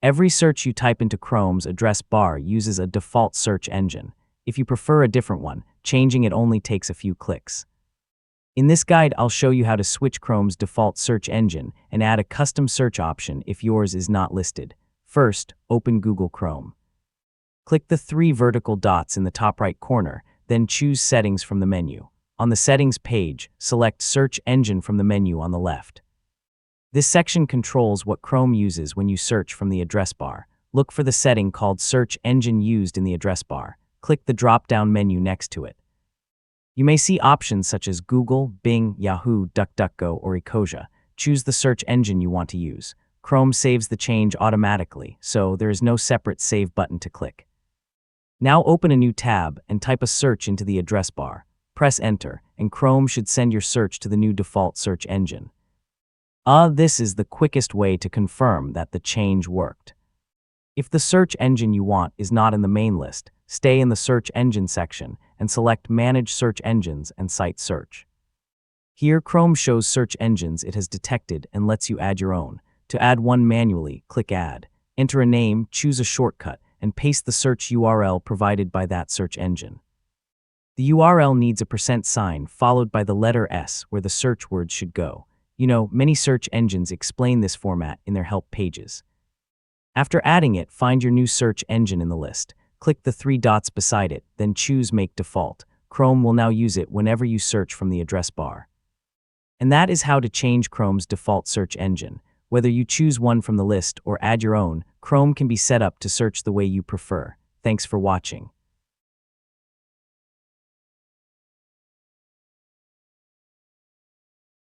Every search you type into Chrome's address bar uses a default search engine. If you prefer a different one, changing it only takes a few clicks. In this guide, I'll show you how to switch Chrome's default search engine and add a custom search option if yours is not listed. First, open Google Chrome. Click the 3 vertical dots in the top right corner, then choose Settings from the menu. On the Settings page, select Search Engine from the menu on the left. This section controls what Chrome uses when you search from the address bar. Look for the setting called Search Engine Used in the address bar. Click the drop-down menu next to it. You may see options such as Google, Bing, Yahoo, DuckDuckGo, or Ecosia. Choose the search engine you want to use. Chrome saves the change automatically, so there is no separate Save button to click. Now open a new tab and type a search into the address bar. Press Enter, and Chrome should send your search to the new default search engine. This is the quickest way to confirm that the change worked. If the search engine you want is not in the main list, stay in the Search Engine section and select Manage Search Engines and Site Search. Here, Chrome shows search engines it has detected and lets you add your own. To add one manually, click Add. Enter a name, choose a shortcut, and paste the search URL provided by that search engine. The URL needs a %, followed by the letter S where the search words should go. You know, many search engines explain this format in their help pages. After adding it, find your new search engine in the list. Click the 3 dots beside it, then choose Make Default. Chrome will now use it whenever you search from the address bar. And that is how to change Chrome's default search engine. Whether you choose one from the list or add your own, Chrome can be set up to search the way you prefer. Thanks for watching.